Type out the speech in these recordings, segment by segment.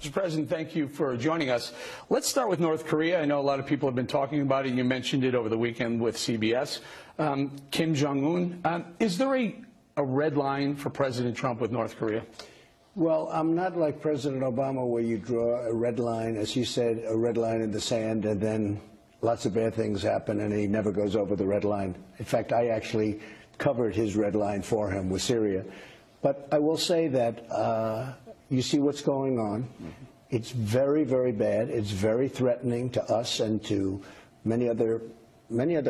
Mr. President, thank you for joining us. Let's start with North Korea. I know a lot of people have been talking about it. You mentioned it over the weekend with CBS. Kim Jong-un. Is there a red line for President Trump with North Korea? Well, I'm not like President Obama, where you draw a red line, as he said, a red line in the sand, and then lots of bad things happen, and he never goes over the red line. In fact, I actually covered his red line for him with Syria. But I will say that you see what's going on. It's very, very bad. It's very threatening to us and to many other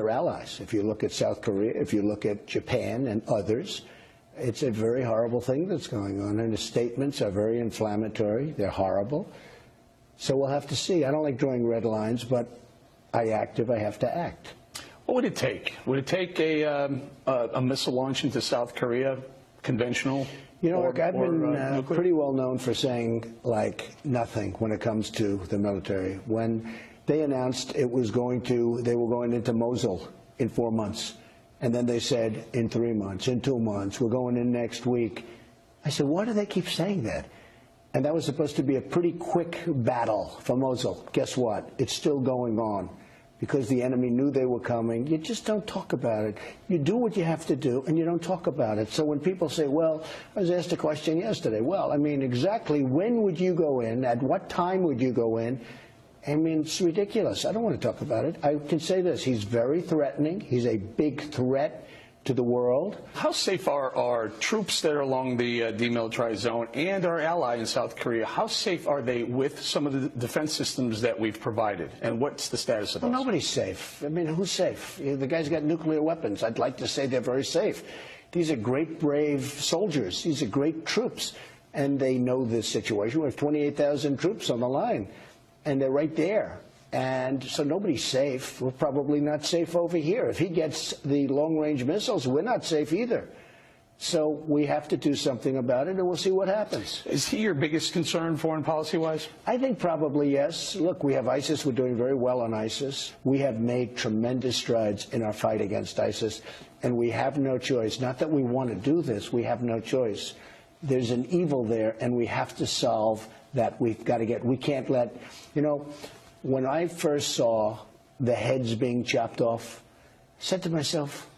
allies. If you look at South Korea, if you look at Japan and others, it's a very horrible thing that's going on. And the statements are very inflammatory. They're horrible. So we'll have to see. I don't like drawing red lines, but I act if I have to act. What would it take? Would it take a missile launch into South Korea, conventional? You know, I've been pretty well known for saying, like, nothing when it comes to the military. When they announced they were going into Mosul in 4 months, and then they said in 3 months, in 2 months, we're going in next week. I said, why do they keep saying that? And that was supposed to be a pretty quick battle for Mosul. Guess what? It's still going on. Because the enemy knew they were coming. You just don't talk about it. You do what you have to do, and you don't talk about it. So when people say, well, I was asked a question yesterday. Well, I mean, exactly when would you go in? At what time would you go in? I mean, it's ridiculous. I don't want to talk about it. I can say this. He's very threatening. He's a big threat to the world. How safe are our troops that are along the demilitarized zone and our ally in South Korea? How safe are they with some of the defense systems that we've provided? And what's the status of those? Well, nobody's safe. I mean, who's safe? The guy's got nuclear weapons. I'd like to say they're very safe. These are great, brave soldiers. These are great troops. And they know this situation. We have 28,000 troops on the line. And they're right there. And so nobody's safe. We're probably not safe over here. If he gets the long-range missiles, we're not safe either. So we have to do something about it, and we'll see what happens. Is he your biggest concern, foreign policy-wise? I think probably yes. Look, we have ISIS. We're doing very well on ISIS. We have made tremendous strides in our fight against ISIS, and we have no choice. Not that we want to do this. We have no choice. There's an evil there, and we have to solve that. We can't let, you know, when I first saw the heads being chopped off, I said to myself,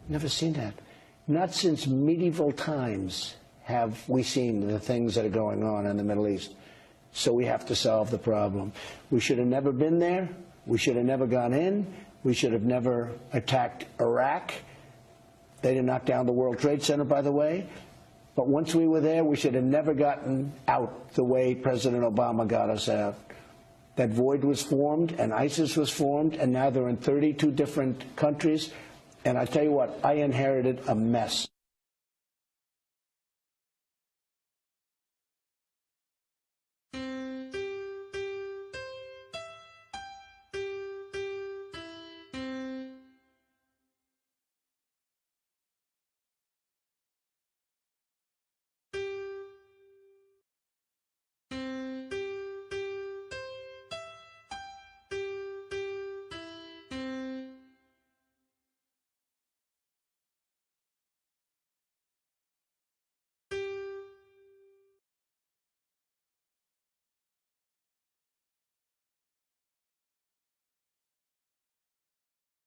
never seen that. Not since medieval times have we seen the things that are going on in the Middle East. So we have to solve the problem. We should have never been there. We should have never gone in. We should have never attacked Iraq. They didn't knock down the World Trade Center, by the way. But once we were there, we should have never gotten out the way President Obama got us out. That void was formed, and ISIS was formed, and now they're in 32 different countries. And I tell you what, I inherited a mess.